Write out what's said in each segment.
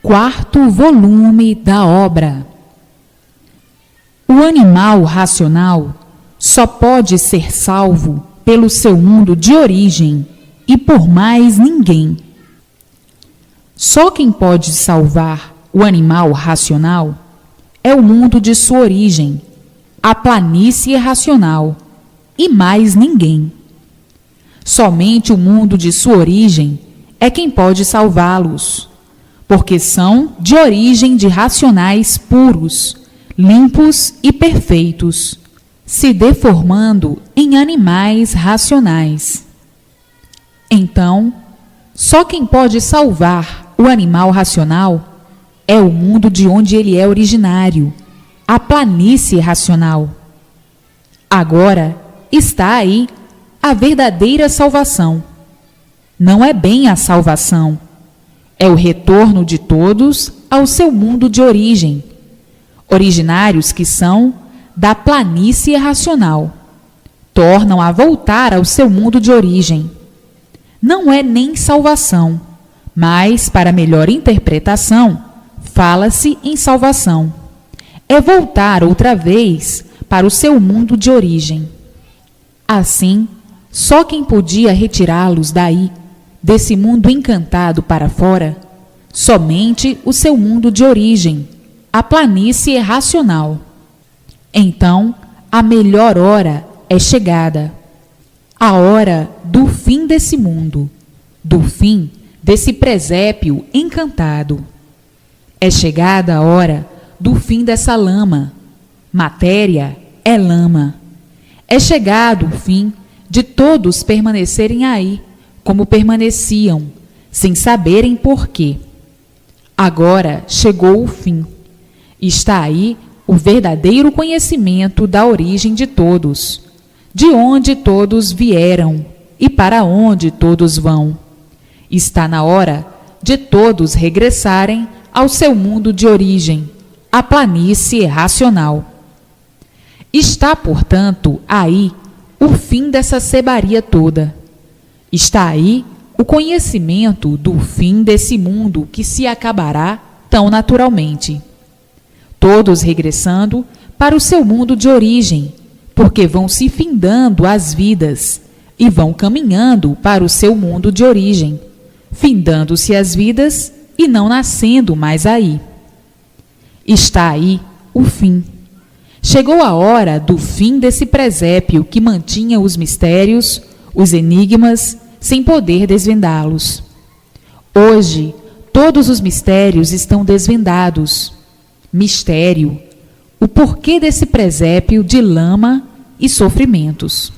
Quarto volume da obra. O animal racional só pode ser salvo pelo seu mundo de origem e por mais ninguém. Só quem pode salvar o animal racional é o mundo de sua origem, a planície racional, e mais ninguém. Somente o mundo de sua origem é quem pode salvá-los, porque são de origem de racionais puros, limpos e perfeitos, se deformando em animais racionais. Então, só quem pode salvar o animal racional é o mundo de onde ele é originário, a planície racional. Agora está aí a verdadeira salvação. Não é bem a salvação, é o retorno de todos ao seu mundo de origem, originários que são da planície racional, tornam a voltar ao seu mundo de origem. Não é nem salvação, mas, para melhor interpretação, fala-se em salvação. É voltar outra vez para o seu mundo de origem. Assim, só quem podia retirá-los daí, desse mundo encantado para fora, somente o seu mundo de origem, a planície racional. Então, a melhor hora é chegada, a hora do fim desse mundo, do fim desse presépio encantado. É chegada a hora do fim dessa lama. Matéria é lama. É chegado o fim de todos permanecerem aí, como permaneciam, sem saberem porquê. Agora chegou o fim. Está aí o verdadeiro conhecimento da origem de todos, de onde todos vieram e para onde todos vão. Está na hora de todos regressarem ao seu mundo de origem, a planície racional. Está, portanto, aí o fim dessa sebaria toda. Está aí o conhecimento do fim desse mundo que se acabará tão naturalmente. Todos regressando para o seu mundo de origem, porque vão se findando as vidas e vão caminhando para o seu mundo de origem, findando-se as vidas e não nascendo mais aí. Está aí o fim. Chegou a hora do fim desse presépio que mantinha os mistérios, os enigmas, sem poder desvendá-los. Hoje, todos os mistérios estão desvendados. Mistério, o porquê desse presépio de lama e sofrimentos.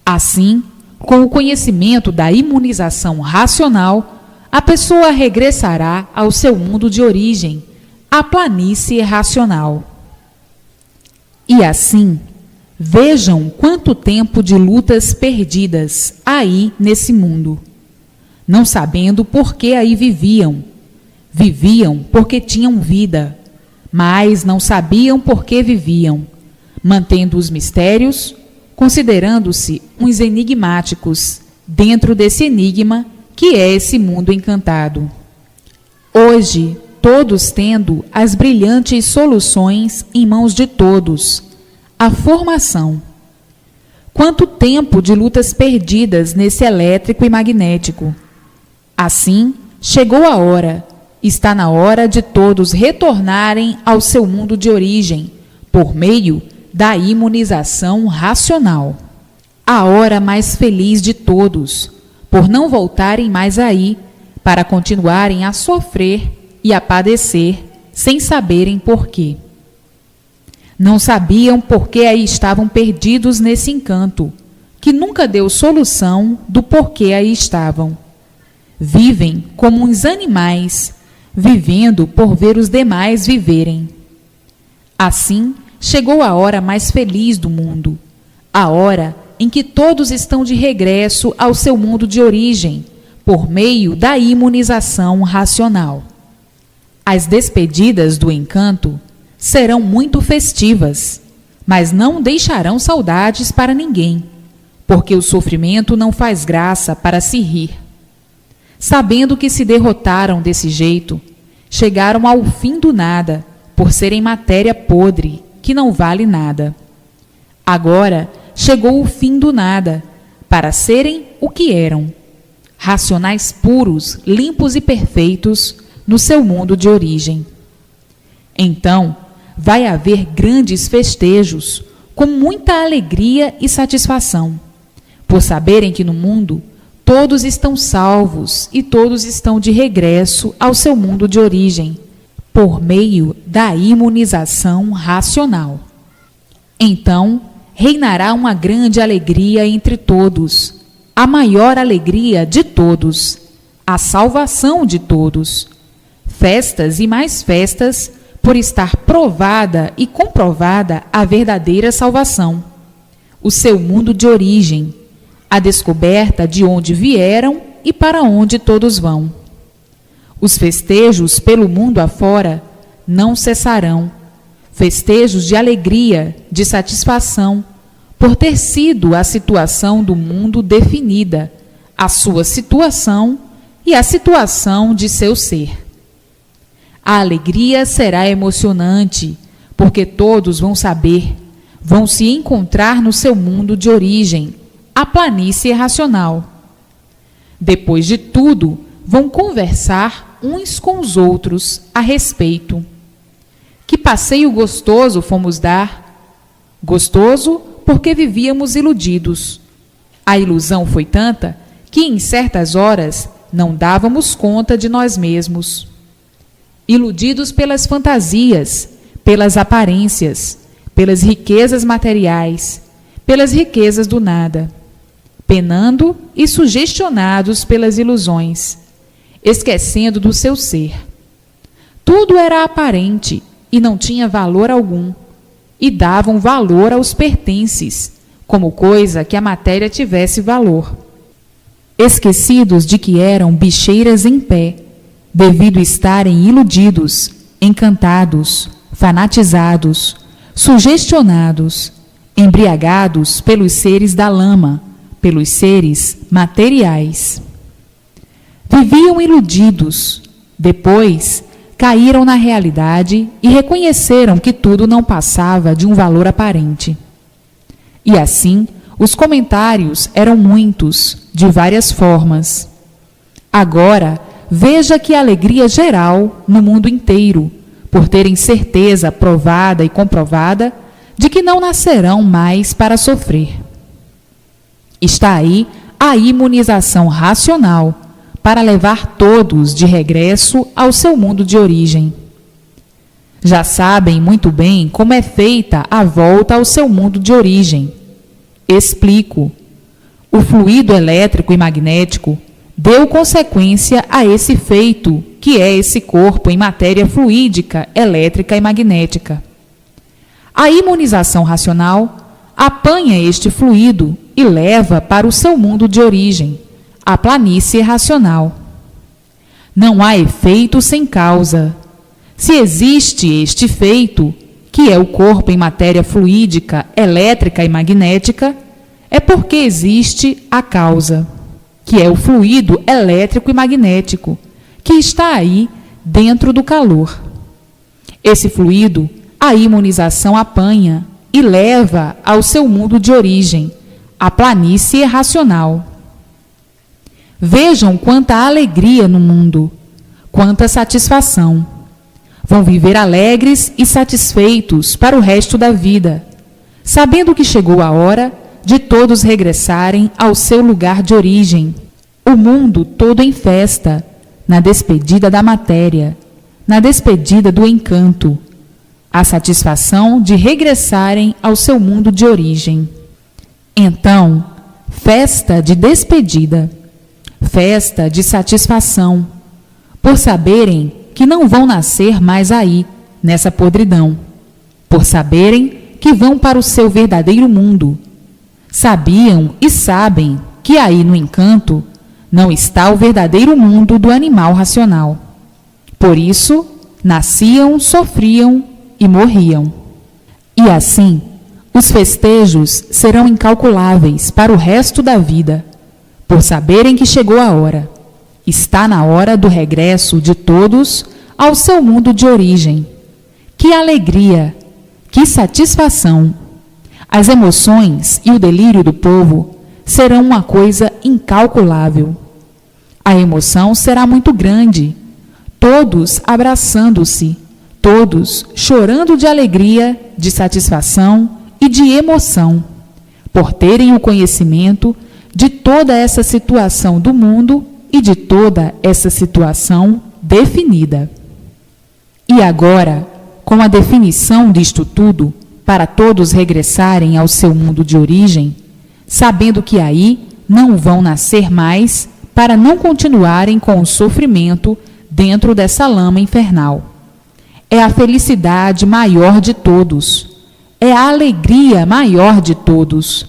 Assim, com o conhecimento da imunização racional, a pessoa regressará ao seu mundo de origem, a planície racional. E assim, vejam quanto tempo de lutas perdidas aí nesse mundo, não sabendo por que aí viviam. Viviam porque tinham vida, mas não sabiam por que viviam, mantendo os mistérios, considerando-se uns enigmáticos dentro desse enigma que é esse mundo encantado. Hoje, todos tendo as brilhantes soluções em mãos de todos, a formação. Quanto tempo de lutas perdidas nesse elétrico e magnético. Assim, chegou a hora, está na hora de todos retornarem ao seu mundo de origem, por meio da imunização racional. A hora mais feliz de todos, por não voltarem mais aí, para continuarem a sofrer e a padecer, sem saberem porquê. Não sabiam por que aí estavam perdidos nesse encanto, que nunca deu solução do porquê aí estavam. Vivem como uns animais, vivendo por ver os demais viverem. Assim, chegou a hora mais feliz do mundo, a hora em que todos estão de regresso ao seu mundo de origem, por meio da imunização racional. As despedidas do encanto serão muito festivas, mas não deixarão saudades para ninguém, porque o sofrimento não faz graça para se rir. Sabendo que se derrotaram desse jeito, chegaram ao fim do nada, por serem matéria podre, que não vale nada. Agora chegou o fim do nada, para serem o que eram, racionais puros, limpos e perfeitos, no seu mundo de origem. Então, vai haver grandes festejos, com muita alegria e satisfação, por saberem que no mundo todos estão salvos e todos estão de regresso ao seu mundo de origem, por meio da imunização racional. Então, reinará uma grande alegria entre todos, a maior alegria de todos, a salvação de todos. Festas e mais festas, por estar provada e comprovada a verdadeira salvação, o seu mundo de origem, a descoberta de onde vieram e para onde todos vão. Os festejos pelo mundo afora não cessarão, festejos de alegria, de satisfação, por ter sido a situação do mundo definida, a sua situação e a situação de seu ser. A alegria será emocionante, porque todos vão saber, vão se encontrar no seu mundo de origem, a planície racional. Depois de tudo, vão conversar uns com os outros a respeito. Que passeio gostoso fomos dar! Gostoso porque vivíamos iludidos. A ilusão foi tanta que em certas horas não dávamos conta de nós mesmos. Iludidos pelas fantasias, pelas aparências, pelas riquezas materiais, pelas riquezas do nada, penando e sugestionados pelas ilusões, esquecendo do seu ser. Tudo era aparente e não tinha valor algum, e davam valor aos pertences, como coisa que a matéria tivesse valor. Esquecidos de que eram bicheiras em pé, devido estarem iludidos, encantados, fanatizados, sugestionados, embriagados pelos seres da lama, pelos seres materiais. Viviam iludidos, depois caíram na realidade e reconheceram que tudo não passava de um valor aparente. E assim, os comentários eram muitos, de várias formas. Agora, veja que alegria geral no mundo inteiro, por terem certeza provada e comprovada de que não nascerão mais para sofrer. Está aí a imunização racional para levar todos de regresso ao seu mundo de origem. Já sabem muito bem como é feita a volta ao seu mundo de origem. Explico. O fluido elétrico e magnético deu consequência a esse feito, que é esse corpo em matéria fluídica, elétrica e magnética. A imunização racional apanha este fluido e leva para o seu mundo de origem, a planície racional. Não há efeito sem causa. Se existe este feito, que é o corpo em matéria fluídica, elétrica e magnética, é porque existe a causa, que é o fluido elétrico e magnético, que está aí dentro do calor. Esse fluido, a imunização apanha e leva ao seu mundo de origem, a planície racional. Vejam quanta alegria no mundo, quanta satisfação. Vão viver alegres e satisfeitos para o resto da vida, sabendo que chegou a hora de todos regressarem ao seu lugar de origem, o mundo todo em festa, na despedida da matéria, na despedida do encanto, a satisfação de regressarem ao seu mundo de origem. Então, festa de despedida, festa de satisfação, por saberem que não vão nascer mais aí, nessa podridão, por saberem que vão para o seu verdadeiro mundo. Sabiam e sabem que aí no encanto não está o verdadeiro mundo do animal racional. Por isso, nasciam, sofriam e morriam. E assim, os festejos serão incalculáveis para o resto da vida, por saberem que chegou a hora. Está na hora do regresso de todos ao seu mundo de origem. Que alegria! Que satisfação! As emoções e o delírio do povo serão uma coisa incalculável. A emoção será muito grande, todos abraçando-se, todos chorando de alegria, de satisfação e de emoção, por terem o conhecimento de toda essa situação do mundo e de toda essa situação definida. E agora, com a definição disto tudo, para todos regressarem ao seu mundo de origem, sabendo que aí não vão nascer mais, para não continuarem com o sofrimento dentro dessa lama infernal. É a felicidade maior de todos, é a alegria maior de todos,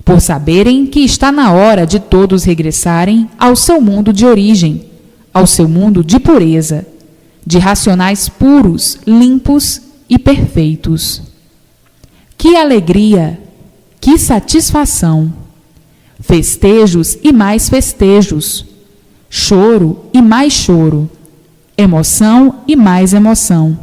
por saberem que está na hora de todos regressarem ao seu mundo de origem, ao seu mundo de pureza, de racionais puros, limpos e perfeitos. Que alegria, que satisfação! Festejos e mais festejos, choro e mais choro, emoção e mais emoção,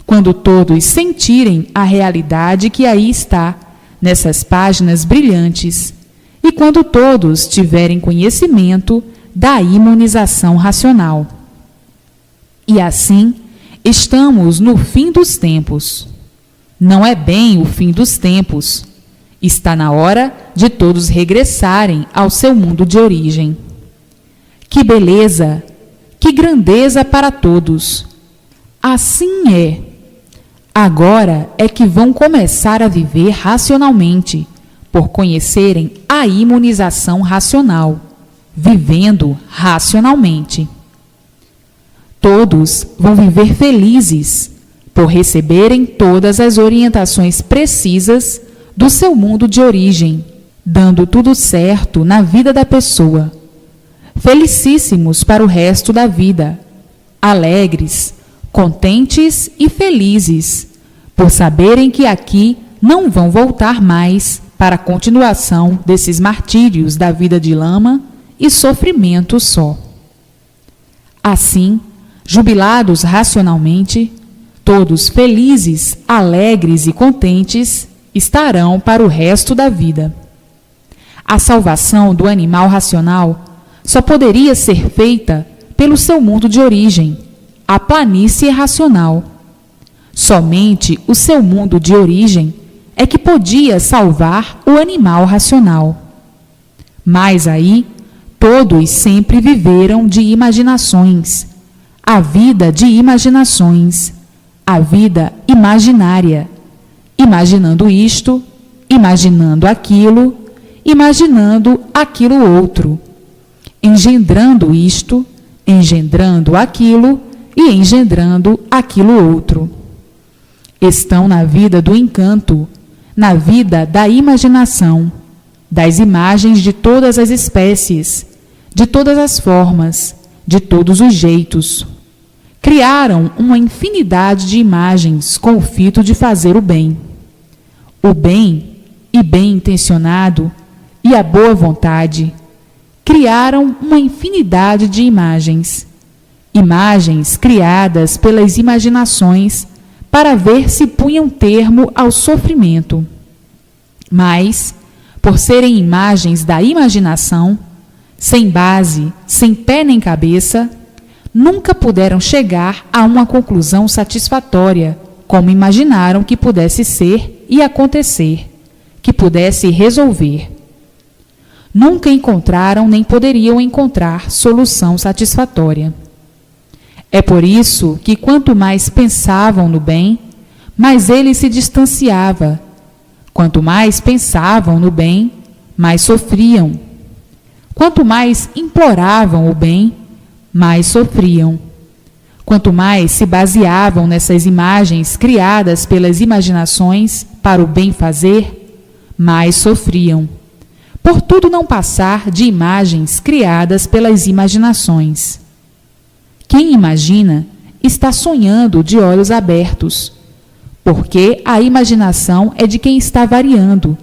quando todos sentirem a realidade que aí está, nessas páginas brilhantes, e quando todos tiverem conhecimento da imunização racional. E assim, estamos no fim dos tempos. Não é bem o fim dos tempos. Está na hora de todos regressarem ao seu mundo de origem. Que beleza, que grandeza para todos! Assim é. Agora é que vão começar a viver racionalmente, por conhecerem a imunização racional, vivendo racionalmente. Todos vão viver felizes, por receberem todas as orientações precisas do seu mundo de origem, dando tudo certo na vida da pessoa. Felicíssimos para o resto da vida, alegres, contentes e felizes, por saberem que aqui não vão voltar mais para a continuação desses martírios da vida de lama e sofrimento só. Assim, jubilados racionalmente, todos felizes, alegres e contentes, estarão para o resto da vida. A salvação do animal racional só poderia ser feita pelo seu mundo de origem, a planície racional. Somente o seu mundo de origem é que podia salvar o animal racional. Mas aí, todos sempre viveram de imaginações, a vida de imaginações, a vida imaginária, imaginando isto, imaginando aquilo outro, engendrando isto, engendrando aquilo e engendrando aquilo outro. Estão na vida do encanto, na vida da imaginação, das imagens de todas as espécies, de todas as formas, de todos os jeitos. Criaram uma infinidade de imagens com o fito de fazer o bem. O bem e bem intencionado e a boa vontade criaram uma infinidade de imagens. Imagens criadas pelas imaginações para ver se punham termo ao sofrimento. Mas, por serem imagens da imaginação, sem base, sem pé nem cabeça, nunca puderam chegar a uma conclusão satisfatória, como imaginaram que pudesse ser e acontecer, que pudesse resolver. Nunca encontraram nem poderiam encontrar solução satisfatória. É por isso que quanto mais pensavam no bem, mais ele se distanciava. Quanto mais pensavam no bem, mais sofriam. Quanto mais imploravam o bem, mais sofriam. Quanto mais se baseavam nessas imagens criadas pelas imaginações para o bem fazer, mais sofriam, por tudo não passar de imagens criadas pelas imaginações. Quem imagina está sonhando de olhos abertos, porque a imaginação é de quem está variando,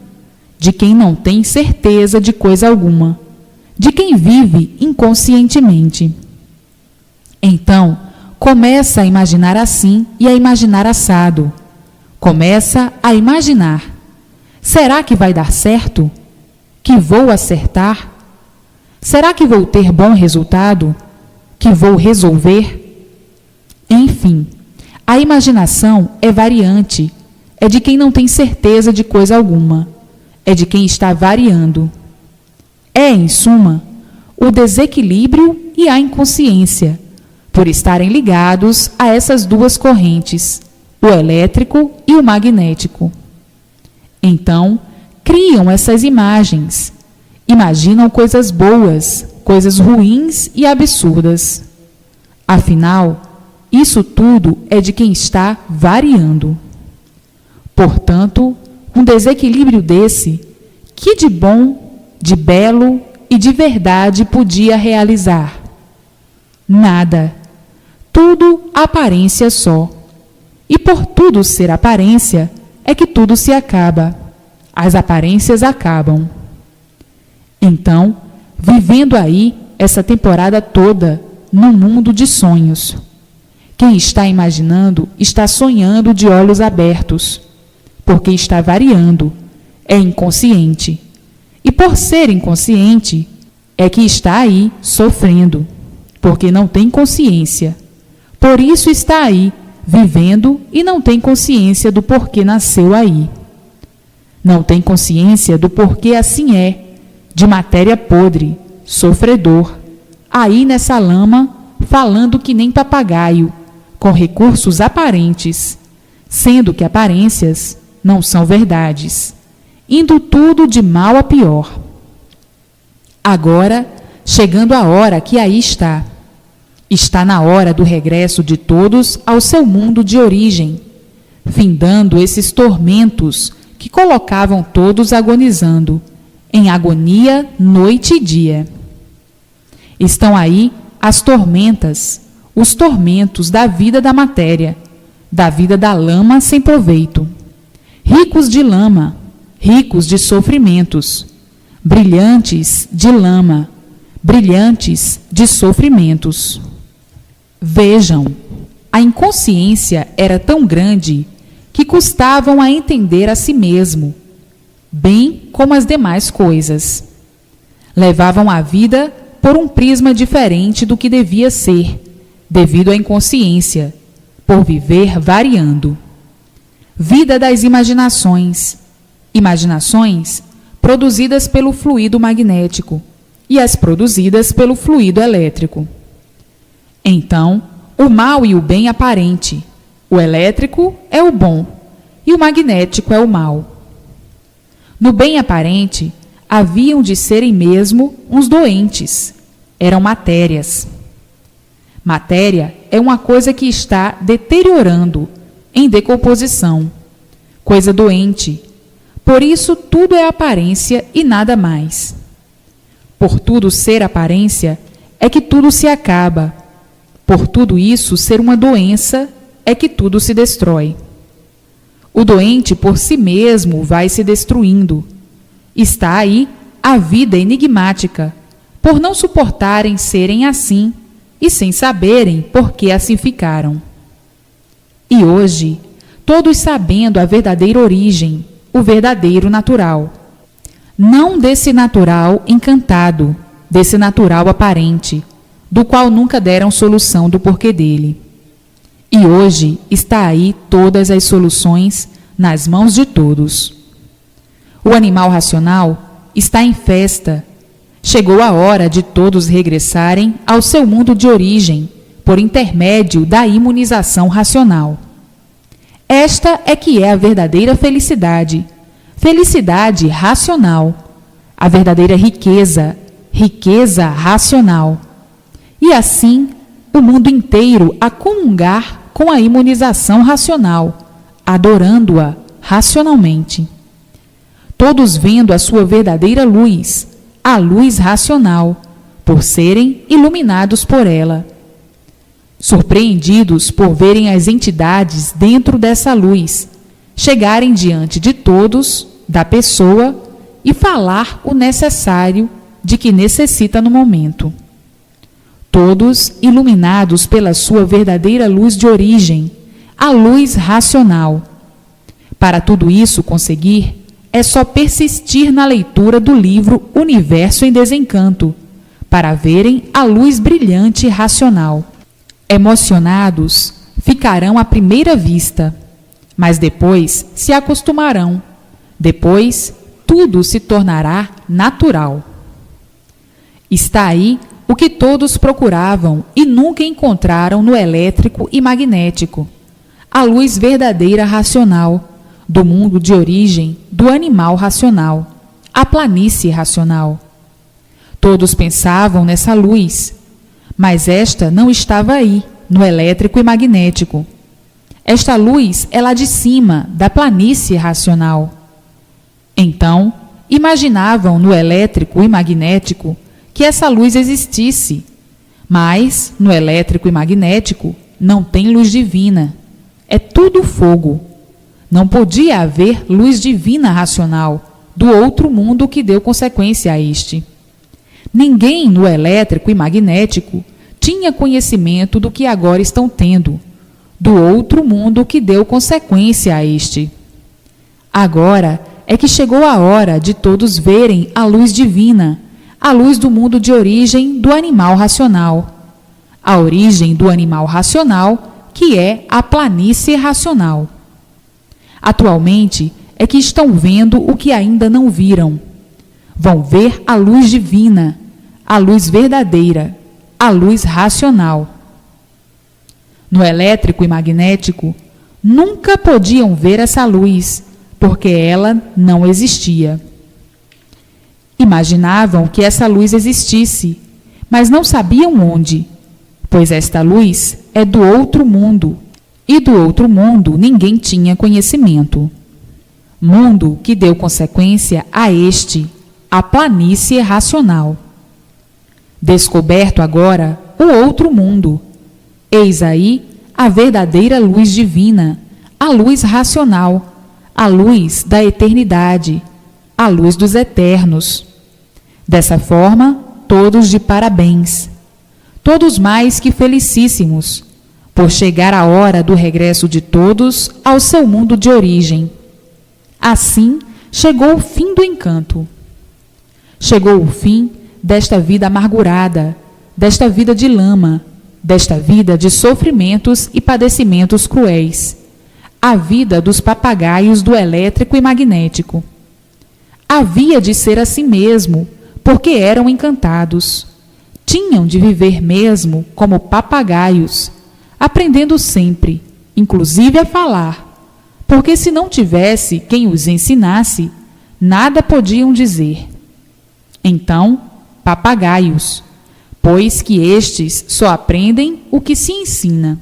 de quem não tem certeza de coisa alguma, de quem vive inconscientemente. Então, começa a imaginar assim e a imaginar assado. Começa a imaginar. Será que vai dar certo? Que vou acertar? Será que vou ter bom resultado? Que vou resolver? Enfim, a imaginação é variante, é de quem não tem certeza de coisa alguma, é de quem está variando. É, em suma, o desequilíbrio e a inconsciência, por estarem ligados a essas duas correntes, o elétrico e o magnético. Então, criam essas imagens, imaginam coisas boas, coisas ruins e absurdas. Afinal, isso tudo é de quem está variando. Portanto, um desequilíbrio desse, que de bom, de belo e de verdade podia realizar? Nada. Tudo aparência só. E por tudo ser aparência, é que tudo se acaba. As aparências acabam. Então, vivendo aí essa temporada toda num mundo de sonhos. Quem está imaginando está sonhando de olhos abertos, porque está variando, é inconsciente. E por ser inconsciente, é que está aí sofrendo, porque não tem consciência. Por isso está aí, vivendo e não tem consciência do porquê nasceu aí. Não tem consciência do porquê assim é, de matéria podre, sofredor, aí nessa lama, falando que nem papagaio, com recursos aparentes, sendo que aparências não são verdades, indo tudo de mal a pior. Agora, chegando a hora que aí está. Está na hora do regresso de todos ao seu mundo de origem, findando esses tormentos que colocavam todos agonizando, em agonia noite e dia. Estão aí as tormentas, os tormentos da vida da matéria, da vida da lama sem proveito. Ricos de lama, ricos de sofrimentos, brilhantes de lama, brilhantes de sofrimentos. Vejam, a inconsciência era tão grande que custavam a entender a si mesmo, bem como as demais coisas. Levavam a vida por um prisma diferente do que devia ser, devido à inconsciência, por viver variando. Vida das imaginações, imaginações produzidas pelo fluido magnético e as produzidas pelo fluido elétrico. Então, o mal e o bem aparente, o elétrico é o bom e o magnético é o mal. No bem aparente, haviam de serem mesmo uns doentes, eram matérias. Matéria é uma coisa que está deteriorando, em decomposição, coisa doente. Por isso, tudo é aparência e nada mais. Por tudo ser aparência, é que tudo se acaba. Por tudo isso ser uma doença, é que tudo se destrói. O doente por si mesmo vai se destruindo. Está aí a vida enigmática, por não suportarem serem assim e sem saberem por que assim ficaram. E hoje, todos sabendo a verdadeira origem, o verdadeiro natural. Não desse natural encantado, desse natural aparente, do qual nunca deram solução do porquê dele. E hoje está aí todas as soluções nas mãos de todos. O animal racional está em festa. Chegou a hora de todos regressarem ao seu mundo de origem, por intermédio da imunização racional. Esta é que é a verdadeira felicidade, felicidade racional, a verdadeira riqueza, riqueza racional. E assim, o mundo inteiro a comungar com a imunização racional, adorando-a racionalmente. Todos vendo a sua verdadeira luz, a luz racional, por serem iluminados por ela. Surpreendidos por verem as entidades dentro dessa luz, chegarem diante de todos, da pessoa, e falar o necessário de que necessita no momento. todos iluminados pela sua verdadeira luz de origem, a luz racional. Para tudo isso conseguir, é só persistir na leitura do livro Universo em Desencanto, para verem a luz brilhante e racional. Emocionados, ficarão à primeira vista, mas depois se acostumarão. Depois, tudo se tornará natural. Está aí o que todos procuravam e nunca encontraram no elétrico e magnético: a luz verdadeira racional, do mundo de origem do animal racional, a planície racional. Todos pensavam nessa luz, mas esta não estava aí, no elétrico e magnético. Esta luz é lá de cima, da planície racional. Então, imaginavam no elétrico e magnético que essa luz existisse, mas no elétrico e magnético não tem luz divina. É tudo fogo. Não podia haver luz divina racional do outro mundo que deu consequência a este. Ninguém no elétrico e magnético tinha conhecimento do que agora estão tendo, do outro mundo que deu consequência a este. Agora é que chegou a hora de todos verem a luz divina, a luz do mundo de origem do animal racional, a origem do animal racional, que é a planície racional. Atualmente é que estão vendo o que ainda não viram. Vão ver a luz divina, a luz verdadeira, a luz racional. No elétrico e magnético, nunca podiam ver essa luz, porque ela não existia. Imaginavam que essa luz existisse, mas não sabiam onde, pois esta luz é do outro mundo, e do outro mundo ninguém tinha conhecimento. Mundo que deu consequência a este, a planície racional. Descoberto agora o outro mundo, eis aí a verdadeira luz divina, a luz racional, a luz da eternidade, a luz dos eternos. Dessa forma, todos de parabéns, todos mais que felicíssimos, por chegar a hora do regresso de todos ao seu mundo de origem. Assim, chegou o fim do encanto. Chegou o fim desta vida amargurada, desta vida de lama, desta vida de sofrimentos e padecimentos cruéis, a vida dos papagaios do elétrico e magnético. Havia de ser assim mesmo, porque eram encantados. Tinham de viver mesmo como papagaios, aprendendo sempre, inclusive a falar, porque se não tivesse quem os ensinasse, nada podiam dizer. Então, papagaios, pois que estes só aprendem o que se ensina.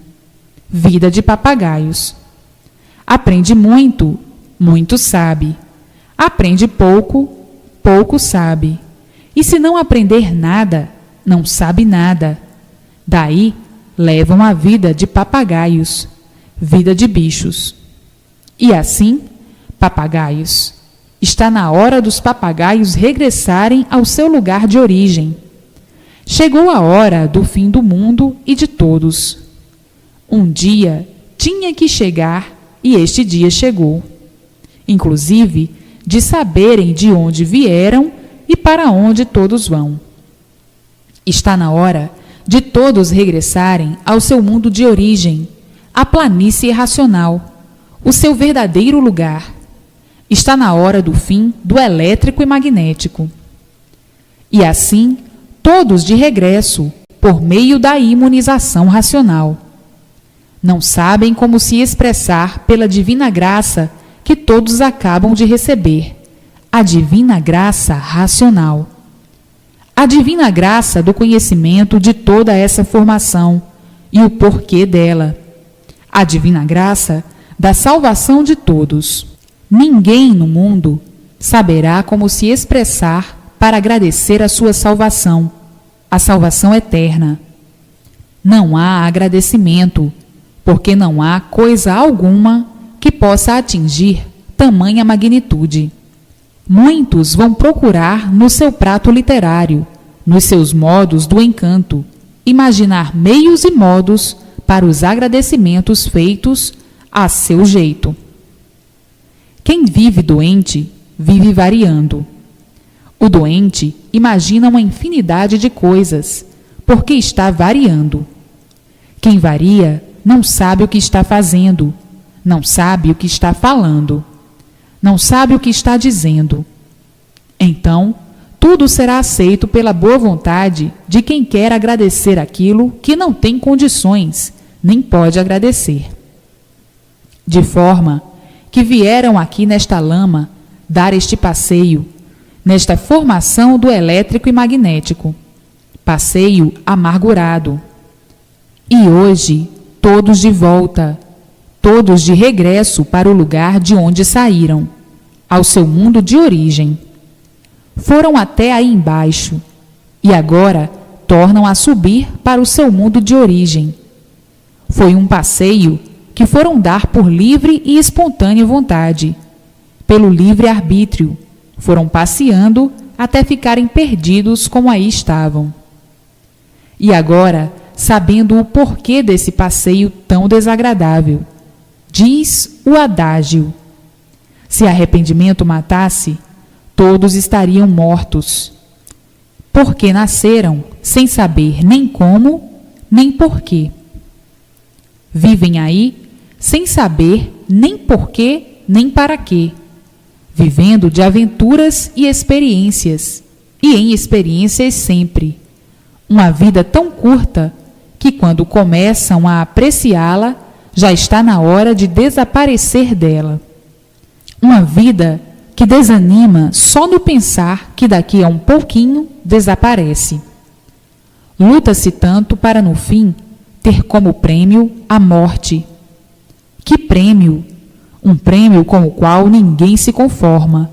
Vida de papagaios. Aprende muito, muito sabe. Aprende pouco, pouco sabe. E se não aprender nada, não sabe nada. Daí levam a vida de papagaios, vida de bichos. E assim, papagaios, está na hora dos papagaios regressarem ao seu lugar de origem. Chegou a hora do fim do mundo e de todos. Um dia tinha que chegar e este dia chegou. Inclusive, de saberem de onde vieram e para onde todos vão. Está na hora de todos regressarem ao seu mundo de origem, a planície racional, o seu verdadeiro lugar. Está na hora do fim do elétrico e magnético. E assim, todos de regresso, por meio da imunização racional. Não sabem como se expressar pela divina graça que todos acabam de receber, a divina graça racional. A divina graça do conhecimento de toda essa formação e o porquê dela. A divina graça da salvação de todos. Ninguém no mundo saberá como se expressar para agradecer a sua salvação, a salvação eterna. Não há agradecimento, porque não há coisa alguma que possa atingir tamanha magnitude. Muitos vão procurar no seu prato literário, nos seus modos do encanto, imaginar meios e modos para os agradecimentos feitos a seu jeito. Quem vive doente, vive variando. O doente imagina uma infinidade de coisas, porque está variando. Quem varia não sabe o que está fazendo, não sabe o que está falando, não sabe o que está dizendo. Então, tudo será aceito pela boa vontade de quem quer agradecer aquilo que não tem condições, nem pode agradecer. De forma que vieram aqui nesta lama dar este passeio, nesta formação do elétrico e magnético, passeio amargurado. E hoje, todos de volta, todos de regresso para o lugar de onde saíram, ao seu mundo de origem. Foram até aí embaixo, e agora tornam a subir para o seu mundo de origem. Foi um passeio que foram dar por livre e espontânea vontade, pelo livre arbítrio, foram passeando até ficarem perdidos como aí estavam. E agora, sabendo o porquê desse passeio tão desagradável, diz o adágio: se arrependimento matasse, todos estariam mortos, porque nasceram sem saber nem como, nem porquê. Vivem aí sem saber nem porquê, nem para quê, vivendo de aventuras e experiências, e em experiências sempre. Uma vida tão curta que, quando começam a apreciá-la, já está na hora de desaparecer dela. Uma vida que desanima só no pensar que daqui a um pouquinho desaparece. Luta-se tanto para, no fim, ter como prêmio a morte. Que prêmio! Um prêmio com o qual ninguém se conforma.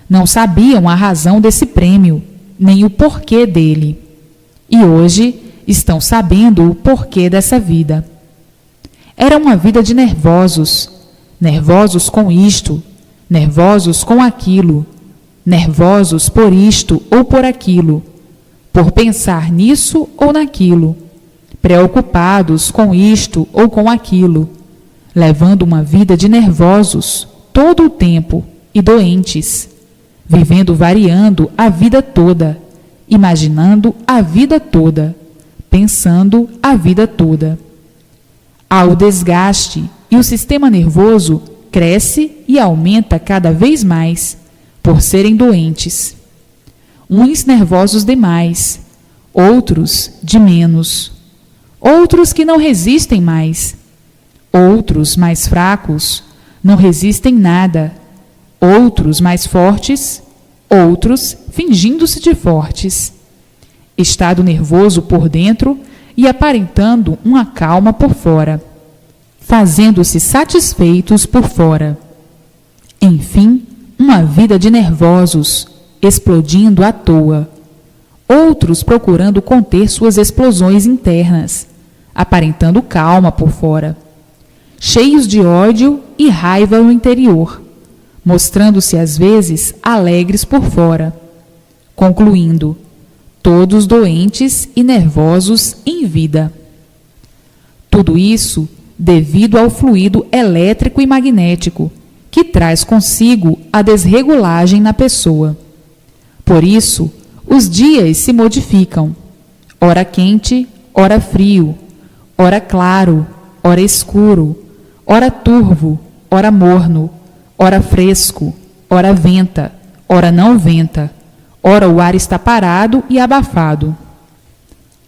Não sabiam a razão desse prêmio, nem o porquê dele. E hoje estão sabendo o porquê dessa vida. Era uma vida de nervosos, nervosos com isto, nervosos com aquilo, nervosos por isto ou por aquilo, por pensar nisso ou naquilo, preocupados com isto ou com aquilo, levando uma vida de nervosos todo o tempo e doentes, vivendo variando a vida toda, imaginando a vida toda, pensando a vida toda. Há o desgaste e o sistema nervoso cresce e aumenta cada vez mais, por serem doentes. Uns nervosos demais, outros de menos, outros que não resistem mais, outros mais fracos, não resistem nada, outros mais fortes, outros fingindo-se de fortes. Estado nervoso por dentro e aparentando uma calma por fora, fazendo-se satisfeitos por fora. Enfim, uma vida de nervosos, explodindo à toa. Outros procurando conter suas explosões internas, aparentando calma por fora, cheios de ódio e raiva no interior, mostrando-se às vezes alegres por fora, concluindo, todos doentes e nervosos em vida. Tudo isso devido ao fluido elétrico e magnético, que traz consigo a desregulagem na pessoa. Por isso, os dias se modificam, ora quente, ora frio, ora claro, ora escuro, ora turvo, ora morno, ora fresco, ora venta, ora não venta, ora o ar está parado e abafado.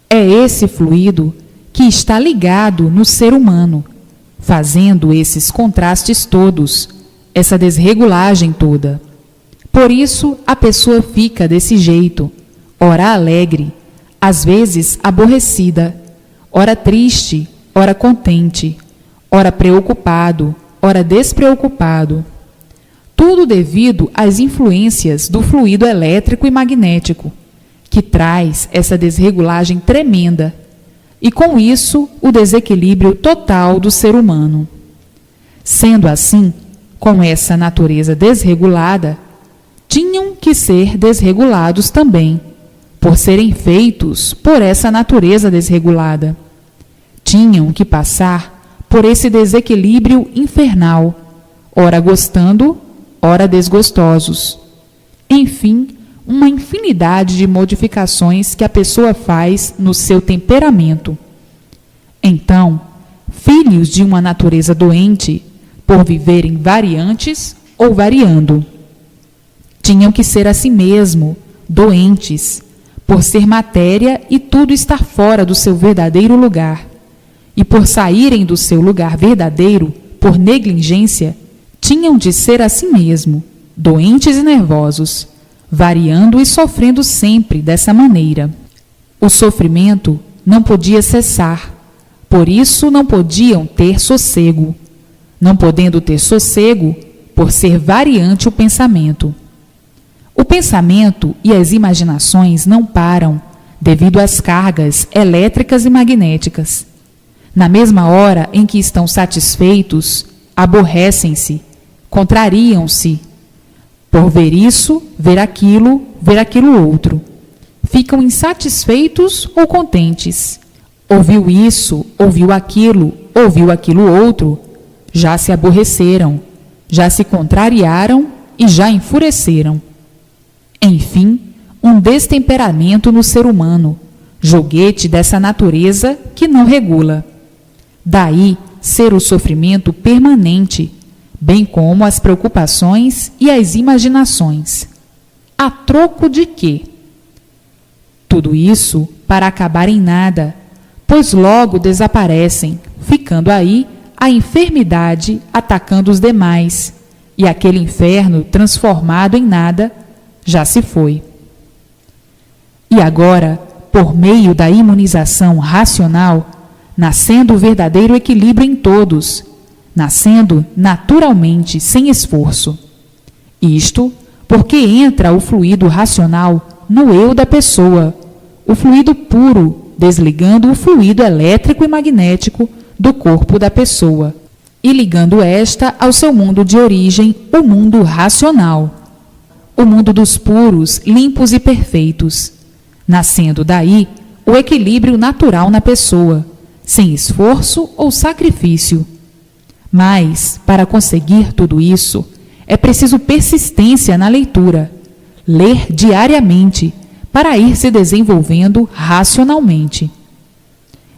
É esse fluido que está ligado no ser humano, fazendo esses contrastes todos, essa desregulagem toda. Por isso a pessoa fica desse jeito, ora alegre, às vezes aborrecida, ora triste, ora contente, ora preocupado, ora despreocupado. Tudo devido às influências do fluido elétrico e magnético, que traz essa desregulagem tremenda, e com isso o desequilíbrio total do ser humano. Sendo assim, com essa natureza desregulada, tinham que ser desregulados também, por serem feitos por essa natureza desregulada. Tinham que passar por esse desequilíbrio infernal, ora gostando, ora desgostosos. Enfim, uma infinidade de modificações que a pessoa faz no seu temperamento. Então, filhos de uma natureza doente, por viverem variantes ou variando, tinham que ser assim mesmo, doentes, por ser matéria e tudo estar fora do seu verdadeiro lugar, e por saírem do seu lugar verdadeiro, por negligência, tinham de ser assim mesmo, doentes e nervosos, variando e sofrendo sempre dessa maneira. O sofrimento não podia cessar, por isso não podiam ter sossego. Não podendo ter sossego, por ser variante o pensamento. O pensamento e as imaginações não param, devido às cargas elétricas e magnéticas. Na mesma hora em que estão satisfeitos, aborrecem-se, contrariam-se. Por ver isso, ver aquilo outro. Ficam insatisfeitos ou contentes. Ouviu isso, ouviu aquilo outro, já se aborreceram, já se contrariaram e já enfureceram. Enfim, um destemperamento no ser humano, joguete dessa natureza que não regula. Daí ser o sofrimento permanente, bem como as preocupações e as imaginações. A troco de quê? Tudo isso para acabar em nada, pois logo desaparecem, ficando aí a enfermidade atacando os demais, e aquele inferno transformado em nada já se foi. E agora, por meio da imunização racional, nascendo o verdadeiro equilíbrio em todos, nascendo naturalmente, sem esforço. Isto porque entra o fluido racional no eu da pessoa, o fluido puro, desligando o fluido elétrico e magnético do corpo da pessoa e ligando esta ao seu mundo de origem, o mundo racional, o mundo dos puros, limpos e perfeitos, nascendo daí o equilíbrio natural na pessoa, sem esforço ou sacrifício. Mas, para conseguir tudo isso, é preciso persistência na leitura, ler diariamente, para ir se desenvolvendo racionalmente.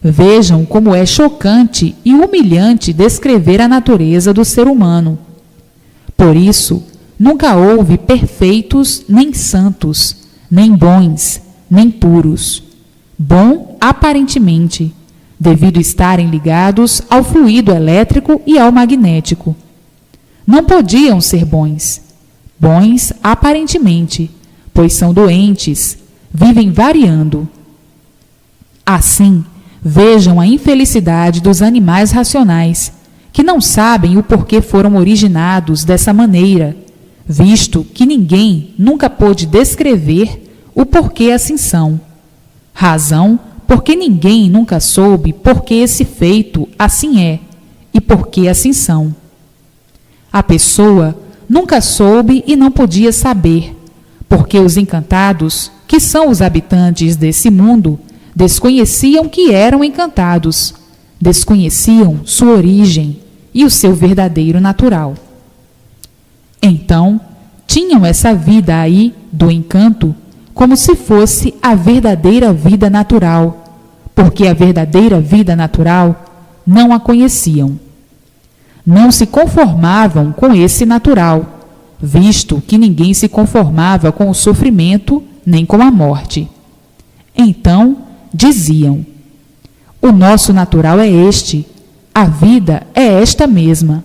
Vejam como é chocante e humilhante descrever a natureza do ser humano. Por isso, nunca houve perfeitos nem santos, nem bons, nem puros. Bom aparentemente, devido estarem ligados ao fluido elétrico e ao magnético. Não podiam ser bons. Bons aparentemente, pois são doentes, vivem variando. Assim, vejam a infelicidade dos animais racionais, que não sabem o porquê foram originados dessa maneira, visto que ninguém nunca pôde descrever o porquê assim são. Razão porque ninguém nunca soube porquê esse feito assim é e porquê assim são. A pessoa nunca soube e não podia saber, porque os encantados, que são os habitantes desse mundo, desconheciam que eram encantados, desconheciam sua origem e o seu verdadeiro natural. Então, tinham essa vida aí do encanto como se fosse a verdadeira vida natural, porque a verdadeira vida natural não a conheciam. Não se conformavam com esse natural, visto que ninguém se conformava com o sofrimento nem com a morte. Então, diziam: o nosso natural é este, a vida é esta mesma.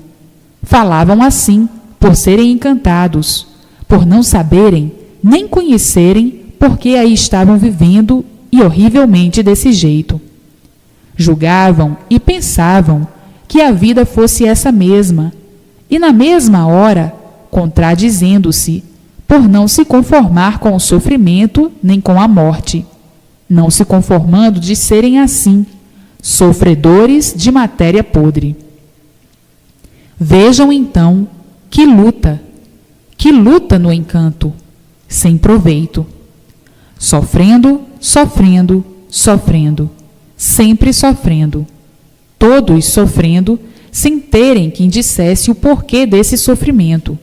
Falavam assim por serem encantados, por não saberem nem conhecerem porque aí estavam vivendo e horrivelmente desse jeito. Julgavam e pensavam que a vida fosse essa mesma, e na mesma hora, contradizendo-se, por não se conformar com o sofrimento nem com a morte, não se conformando de serem assim, sofredores de matéria podre. Vejam então que luta no encanto, sem proveito. Sofrendo, sofrendo, sofrendo, sempre sofrendo. Todos sofrendo, sem terem quem dissesse o porquê desse sofrimento,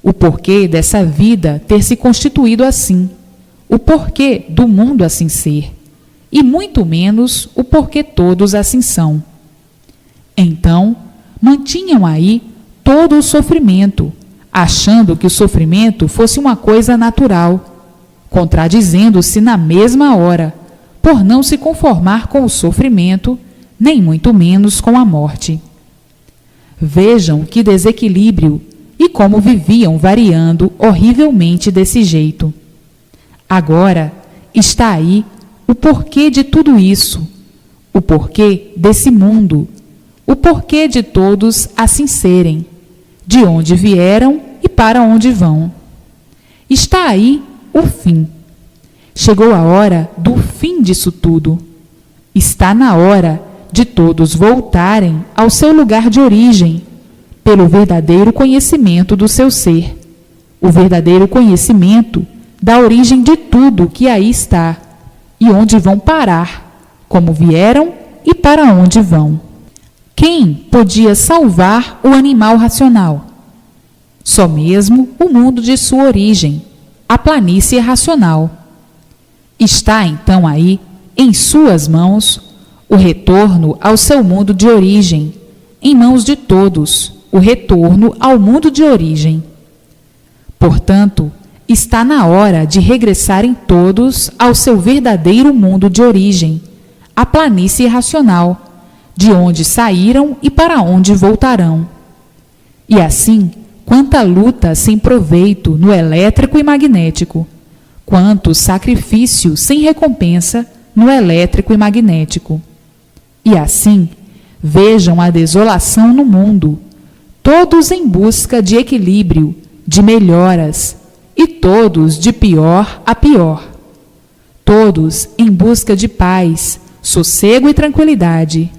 o porquê dessa vida ter se constituído assim, o porquê do mundo assim ser, e muito menos o porquê todos assim são. Então, mantinham aí todo o sofrimento, achando que o sofrimento fosse uma coisa natural, contradizendo-se na mesma hora, por não se conformar com o sofrimento, nem muito menos com a morte. Vejam que desequilíbrio e como viviam variando horrivelmente desse jeito. Agora está aí o porquê de tudo isso, o porquê desse mundo, o porquê de todos assim serem, de onde vieram e para onde vão. Está aí o fim. Chegou a hora do fim disso tudo. Está na hora de todos voltarem ao seu lugar de origem, pelo verdadeiro conhecimento do seu ser, o verdadeiro conhecimento da origem de tudo que aí está, e onde vão parar, como vieram e para onde vão. Quem podia salvar o animal racional? Só mesmo o mundo de sua origem, a planície racional. Está então aí, em suas mãos, o retorno ao seu mundo de origem, em mãos de todos, o retorno ao mundo de origem. Portanto, está na hora de regressarem todos ao seu verdadeiro mundo de origem, a planície racional, de onde saíram e para onde voltarão. E assim, quanta luta sem proveito no elétrico e magnético, quanto sacrifício sem recompensa no elétrico e magnético. E assim, vejam a desolação no mundo, todos em busca de equilíbrio, de melhoras, e todos de pior a pior. Todos em busca de paz, sossego e tranquilidade.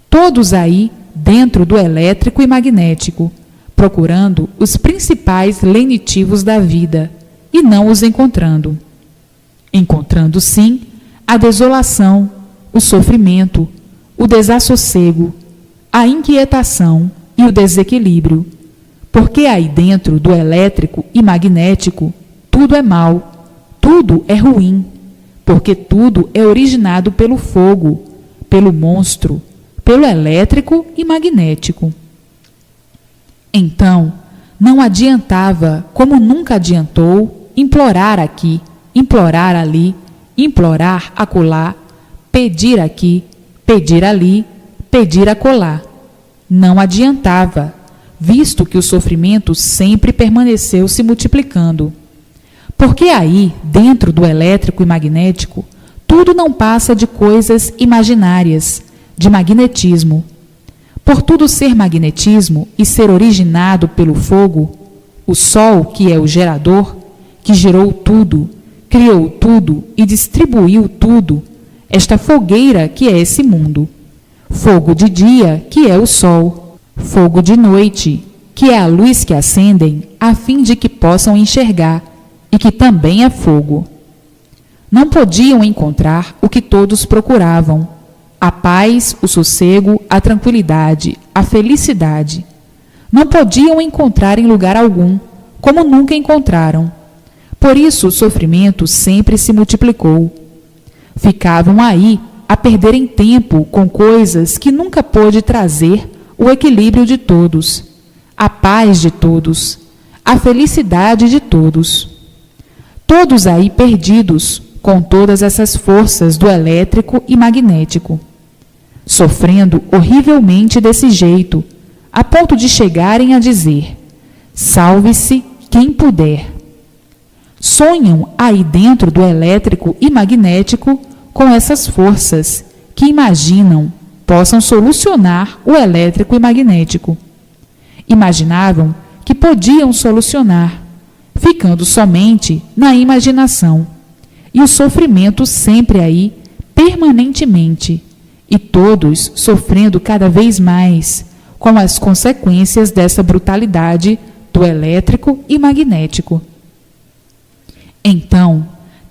Todos aí dentro do elétrico e magnético, procurando os principais lenitivos da vida e não os encontrando. Encontrando, sim, a desolação, o sofrimento, o desassossego, a inquietação e o desequilíbrio, porque aí dentro do elétrico e magnético tudo é mal, tudo é ruim, porque tudo é originado pelo fogo, pelo monstro, pelo elétrico e magnético. Então, não adiantava, como nunca adiantou, implorar aqui, implorar ali, implorar acolá, pedir aqui, pedir ali, pedir acolá. Não adiantava, visto que o sofrimento sempre permaneceu se multiplicando. Porque aí, dentro do elétrico e magnético, tudo não passa de coisas imaginárias, de magnetismo. Por tudo ser magnetismo e ser originado pelo fogo, o Sol, que é o gerador, que gerou tudo, criou tudo e distribuiu tudo, esta fogueira que é esse mundo. Fogo de dia, que é o Sol. Fogo de noite, que é a luz que acendem, a fim de que possam enxergar, e que também é fogo. Não podiam encontrar o que todos procuravam: a paz, o sossego, a tranquilidade, a felicidade. Não podiam encontrar em lugar algum, como nunca encontraram. Por isso o sofrimento sempre se multiplicou. Ficavam aí a perderem tempo com coisas que nunca pôde trazer o equilíbrio de todos, a paz de todos, a felicidade de todos. Todos aí perdidos com todas essas forças do elétrico e magnético, sofrendo horrivelmente desse jeito, a ponto de chegarem a dizer: salve-se quem puder. Sonham aí dentro do elétrico e magnético com essas forças que imaginam possam solucionar o elétrico e magnético. Imaginavam que podiam solucionar, ficando somente na imaginação, e o sofrimento sempre aí, permanentemente, e todos sofrendo cada vez mais com as consequências dessa brutalidade do elétrico e magnético. Então,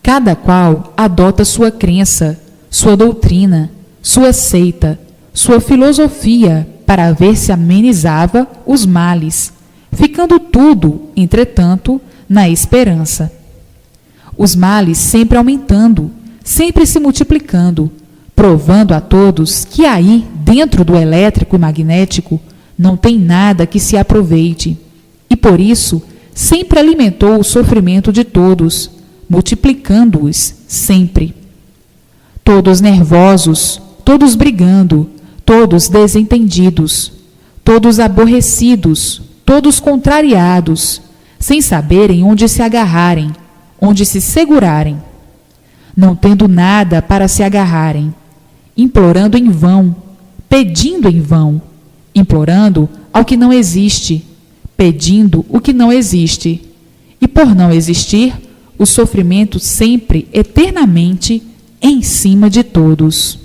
Cada qual adota sua crença, sua doutrina, sua seita, sua filosofia para ver se amenizava os males, ficando tudo, entretanto, na esperança. Os males sempre aumentando, sempre se multiplicando, provando a todos que aí, dentro do elétrico e magnético, não tem nada que se aproveite, e por isso sempre alimentou o sofrimento de todos, multiplicando-os sempre. Todos nervosos, todos brigando, todos desentendidos, todos aborrecidos, todos contrariados, sem saberem onde se agarrarem, onde se segurarem, não tendo nada para se agarrarem, implorando em vão, pedindo em vão, implorando ao que não existe, pedindo o que não existe, e por não existir, o sofrimento sempre, eternamente, em cima de todos.